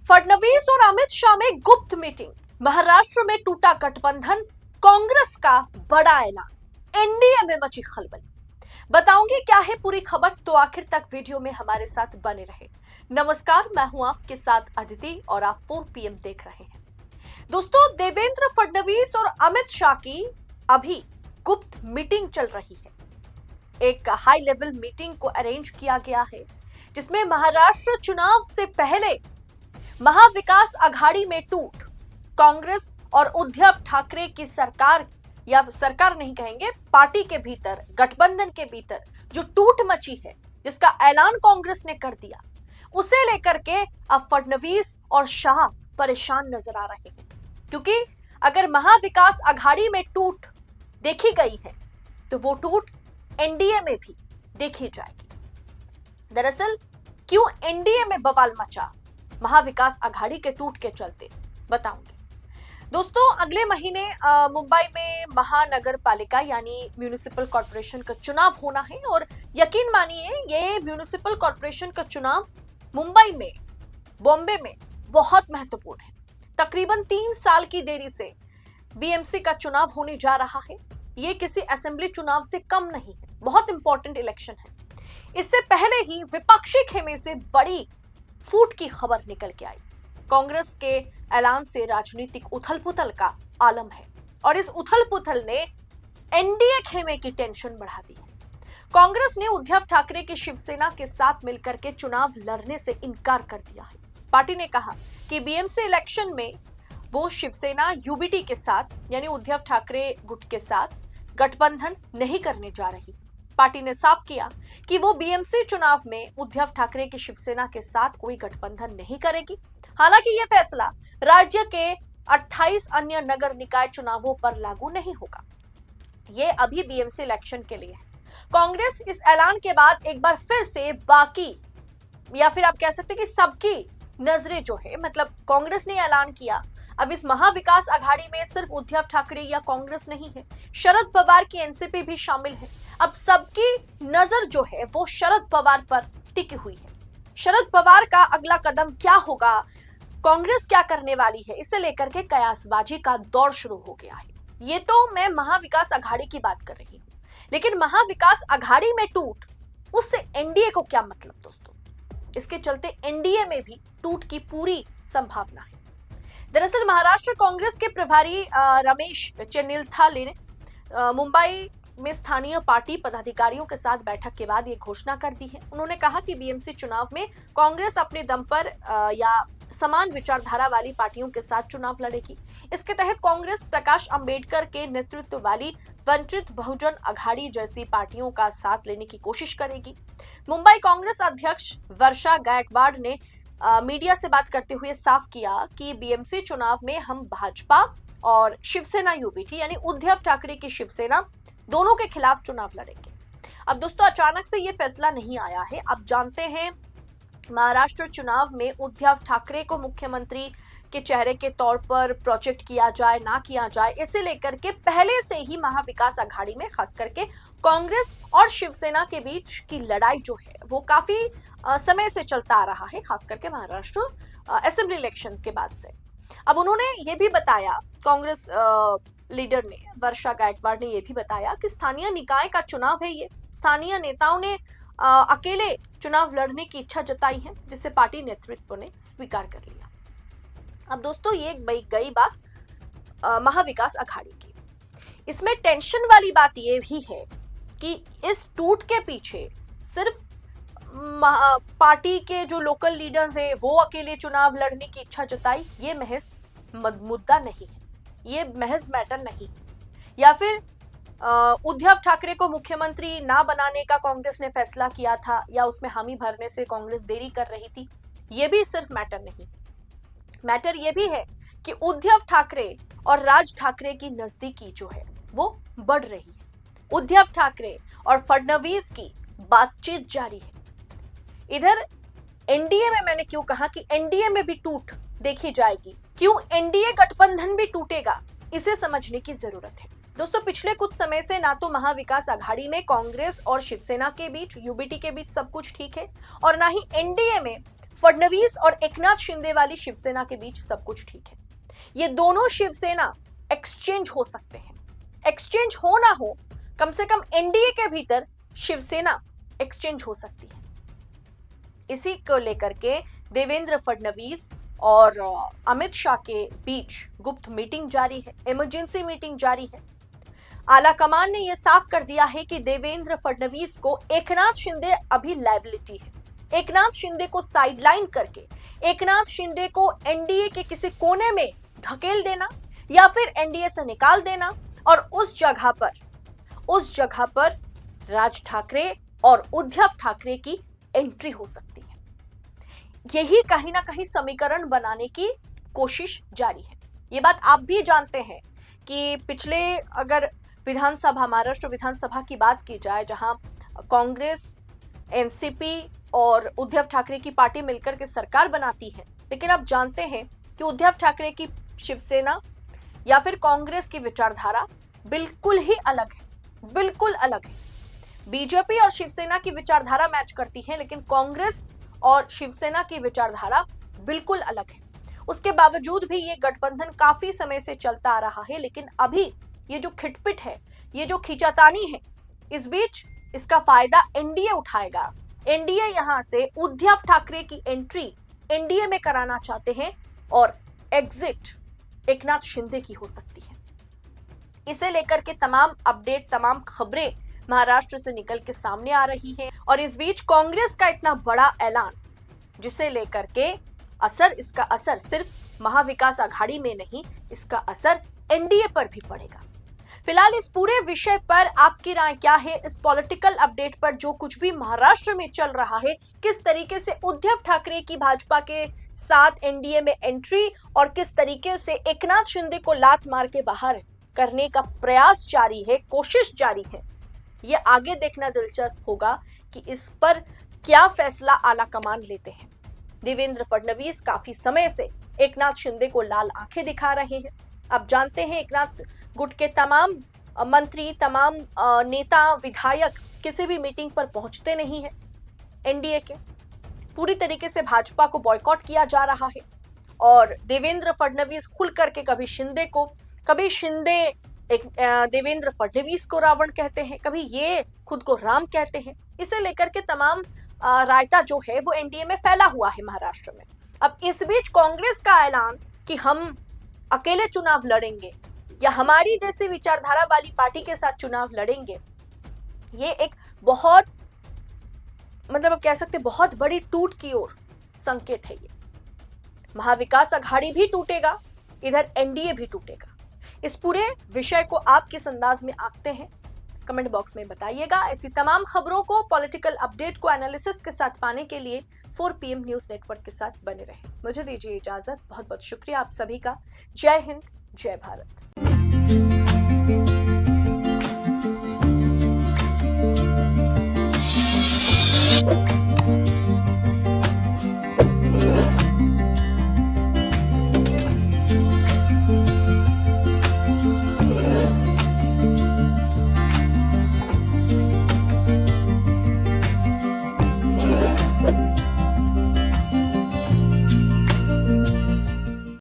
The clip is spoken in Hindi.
फडणवीस और अमित शाह में गुप्त मीटिंग, महाराष्ट्र में टूटा गठबंधन, कांग्रेस का बड़ा ऐलान, एनडीए में मची खलबली। बताऊंगी क्या है पूरी खबर, तो आखिर तक वीडियो में हमारे साथ बने रहे। नमस्कार, मैं हूं आपके साथ अदिति और आप 4 PM देख रहे हैं। दोस्तों, देवेंद्र फडणवीस और अमित शाह की अभी गुप्त मीटिंग चल रही है। एक हाई लेवल मीटिंग को अरेंज किया गया है, जिसमें महाराष्ट्र चुनाव से पहले महाविकास अघाड़ी में टूट, कांग्रेस और उद्धव ठाकरे की सरकार, या सरकार नहीं कहेंगे, पार्टी के भीतर, गठबंधन के भीतर जो टूट मची है, जिसका ऐलान कांग्रेस ने कर दिया, उसे लेकर के अब फडणवीस और शाह परेशान नजर आ रहे हैं। क्योंकि अगर महाविकास अघाड़ी में टूट देखी गई है, तो वो टूट एनडीए में भी देखी जाएगी। दरअसल क्यों एनडीए में बवाल मचा महाविकास अघाड़ी के टूट के चलते, बताऊंगी। दोस्तों, अगले महीने मुंबई में महानगर पालिका यानी म्यूनिसिपल कॉर्पोरेशन का चुनाव होना है, और यकीन मानिए ये म्यूनिसिपल कॉर्पोरेशन का चुनाव मुंबई में, बॉम्बे में बहुत महत्वपूर्ण है। तकरीबन 3 साल की देरी से बीएमसी का चुनाव होने जा रहा है। ये किसी असेंबली चुनाव से कम नहीं है, बहुत इंपॉर्टेंट इलेक्शन है। इससे पहले ही विपक्षी खेमे से बड़ी फूट की खबर निकल के आई। कांग्रेस के ऐलान से राजनीतिक उथल-पुथल का आलम है, और इस उथल-पुथल ने एनडीए खेमे की टेंशन बढ़ा दी है। कांग्रेस ने उद्धव ठाकरे की शिवसेना के साथ मिलकर के चुनाव लड़ने से इनकार कर दिया है। पार्टी ने कहा कि बीएमसी इलेक्शन में वो शिवसेना यूबीटी के साथ, यानी उद्धव ठाकरे गुट के साथ गठबंधन नहीं करने जा रही। पार्टी ने साफ किया कि वो बीएमसी चुनाव में उद्धव ठाकरे की शिवसेना के साथ कोई गठबंधन नहीं करेगी। हालांकि यह फैसला राज्य के 28 अन्य नगर निकाय चुनावों पर लागू नहीं होगा। ये अभी बीएमसी इलेक्शन के लिए है। कांग्रेस इस ऐलान के बाद एक बार फिर से बाकी, या फिर आप कह सकते हैं कि सबकी नजरें जो है, मतलब कांग्रेस ने ऐलान किया, अब इस महाविकास अघाड़ी में सिर्फ उद्धव ठाकरे या कांग्रेस नहीं है, शरद पवार की एनसीपी भी शामिल है। अब सबकी नजर जो है वो शरद पवार पर टिकी हुई है। शरद पवार का अगला कदम क्या होगा, कांग्रेस क्या करने वाली है, इसे लेकर के कयासबाजी का दौर शुरू हो गया है। ये तो मैं महाविकास अघाड़ी की बात कर रही हूँ, लेकिन महाविकास अघाड़ी में टूट, उससे एनडीए को क्या मतलब दोस्तों? इसके चलते एनडीए में भी टूट की पूरी संभावना है। दरअसल महाराष्ट्र कांग्रेस के प्रभारी रमेश चेन्निथाले ने मुंबई में स्थानीय पार्टी पदाधिकारियों के साथ बैठक के बाद ये घोषणा कर दी है। उन्होंने कहा कि बीएमसी चुनाव में कांग्रेस अपने दम पर या समान विचारधारा वाली पार्टियों के साथ चुनाव लड़ेगी। इसके तहत कांग्रेस प्रकाश अंबेडकर के नेतृत्व वाली वंचित बहुजन अघाड़ी जैसी पार्टियों का साथ लेने की कोशिश करेगी। मुंबई कांग्रेस अध्यक्ष वर्षा गायकवाड़ ने मीडिया से बात करते हुए साफ किया कि बीएमसी चुनाव में हम भाजपा और शिवसेना यूबीटी यानी उद्धव ठाकरे की शिवसेना दोनों के खिलाफ चुनाव लड़ेंगे। अब दोस्तों, अचानक से ये फैसला नहीं आया है। आप जानते हैं, महाराष्ट्र चुनाव में उद्धव ठाकरे को मुख्यमंत्री के चेहरे के तौर पर प्रोजेक्ट किया जाए ना किया जाए, इसे लेकर के पहले से ही महाविकास अघाड़ी में खास करके कांग्रेस और शिवसेना के बीच की लड़ाई जो है वो काफी समय से चलता आ रहा है, खास करके महाराष्ट्र असेंबली इलेक्शन के बाद से। अब उन्होंने ये भी बताया, कांग्रेस लीडर ने, वर्षा गायकवाड़ ने ये भी बताया कि स्थानीय निकाय का चुनाव है, ये स्थानीय नेताओं ने अकेले चुनाव लड़ने की इच्छा जताई है, जिसे पार्टी नेतृत्व ने स्वीकार कर लिया। अब दोस्तों, ये गई बात महाविकास अघाड़ी की। इसमें टेंशन वाली बात ये भी है कि इस टूट के पीछे सिर्फ पार्टी के जो लोकल लीडर्स हैं वो अकेले चुनाव लड़ने की इच्छा जताई, ये महज मुद्दा नहीं है, ये महज मैटर नहीं, या फिर उद्धव ठाकरे को मुख्यमंत्री ना बनाने का कांग्रेस ने फैसला किया था, या उसमें हामी भरने से कांग्रेस देरी कर रही थी, ये भी सिर्फ मैटर नहीं। मैटर ये भी है कि उद्धव ठाकरे और राज ठाकरे की नजदीकी जो है वो बढ़ रही है। उद्धव ठाकरे और फडणवीस की बातचीत जारी है। इधर एनडीए में, मैंने क्यों कहा कि एनडीए में भी टूट देखी जाएगी, क्यों एनडीए गठबंधन भी टूटेगा, इसे समझने की जरूरत है। दोस्तों, पिछले कुछ समय से ना तो महाविकास अघाड़ी में कांग्रेस और शिवसेना के बीच, यूबीटी के बीच सब कुछ ठीक है, और ना ही एनडीए में फडणवीस और एकनाथ शिंदे वाली शिवसेना के बीच सब कुछ ठीक है। ये दोनों शिवसेना एक्सचेंज हो सकते हैं। एक्सचेंज हो ना हो, कम से कम एनडीए के भीतर शिवसेना एक्सचेंज हो सकती है। इसी को लेकर के देवेंद्र फडणवीस और अमित शाह के बीच गुप्त मीटिंग जारी है, इमरजेंसी मीटिंग जारी है। आला कमान ने यह साफ कर दिया है कि देवेंद्र फडणवीस को एकनाथ शिंदे अभी लायबिलिटी है। एकनाथ शिंदे को साइडलाइन करके एकनाथ शिंदे को एनडीए के किसी कोने में धकेल देना या फिर एनडीए से निकाल देना और उस जगह पर राज ठाकरे और उद्धव ठाकरे की एंट्री हो सकती है। यही कहीं ना कहीं समीकरण बनाने की कोशिश जारी है। ये बात आप भी जानते हैं कि पिछले अगर महाराष्ट्र विधानसभा की बात की जाए, जहां कांग्रेस, एनसीपी और उद्धव ठाकरे की पार्टी मिलकर के सरकार बनाती है, लेकिन आप जानते हैं कि उद्धव ठाकरे की शिवसेना या फिर कांग्रेस की विचारधारा बिल्कुल ही अलग है, बिल्कुल अलग है। बीजेपी और शिवसेना की विचारधारा मैच करती है, लेकिन कांग्रेस और शिवसेना की विचारधारा बिल्कुल अलग है। उसके बावजूद भी ये गठबंधन काफी समय से चलता आ रहा है, लेकिन अभी ये जो खिटपिट है, ये जो खींचातानी है, इस बीच इसका फायदा एनडीए उठाएगा। एनडीए यहां से उद्धव ठाकरे की एंट्री एनडीए में कराना चाहते हैं और एग्जिट एकनाथ शिंदे की हो सकती है। इसे लेकर के तमाम अपडेट, तमाम खबरें महाराष्ट्र से निकल के सामने आ रही हैं और इस बीच कांग्रेस का इतना बड़ा ऐलान, जिसे लेकर के इसका असर सिर्फ महाविकास आघाड़ी में नहीं, इसका असर एनडीए पर भी पड़ेगा। फिलहाल इस पूरे विषय पर आपकी राय क्या है? इस पॉलिटिकल अपडेट पर जो कुछ भी महाराष्ट्र में चल रहा है, किस तरीके से उद्धव ठाकरे की भाजपा के साथ एनडीए में एंट्री और किस तरीके से एकनाथ शिंदे को लात मार के बाहर करने का प्रयास जारी है, कोशिश जारी है, ये आगे देखना दिलचस्प होगा कि इस पर क्या फैसला आला कमान लेते हैं। देवेंद्र फडणवीस काफी समय से एकनाथ शिंदे को लाल आंखें दिखा रहे हैं। अब जानते हैं एकनाथ गुट के तमाम मंत्री, तमाम नेता, विधायक किसी भी मीटिंग पर पहुंचते नहीं हैं। एनडीए के पूरी तरीके से भाजपा को बॉयकॉट किया जा रहा है और देवेंद्र फडणवीस खुल करके कभी शिंदे देवेंद्र फडणवीस को रावण कहते हैं, कभी ये खुद को राम कहते हैं। इसे लेकर के तमाम रायता जो है वो एनडीए में फैला हुआ है महाराष्ट्र में। अब इस बीच कांग्रेस का ऐलान कि हम अकेले चुनाव लड़ेंगे या हमारी जैसी विचारधारा वाली पार्टी के साथ चुनाव लड़ेंगे, ये एक बहुत आप कह सकते बहुत बड़ी टूट की ओर संकेत है। ये महाविकास आघाड़ी भी टूटेगा, इधर एनडीए भी टूटेगा। इस पूरे विषय को आप किस अंदाज में आंकते हैं, कमेंट बॉक्स में बताइएगा। ऐसी तमाम खबरों को, पॉलिटिकल अपडेट को एनालिसिस के साथ पाने के लिए 4 PM न्यूज नेटवर्क के साथ बने रहें। मुझे दीजिए इजाजत। बहुत बहुत शुक्रिया आप सभी का। जय हिंद, जय भारत।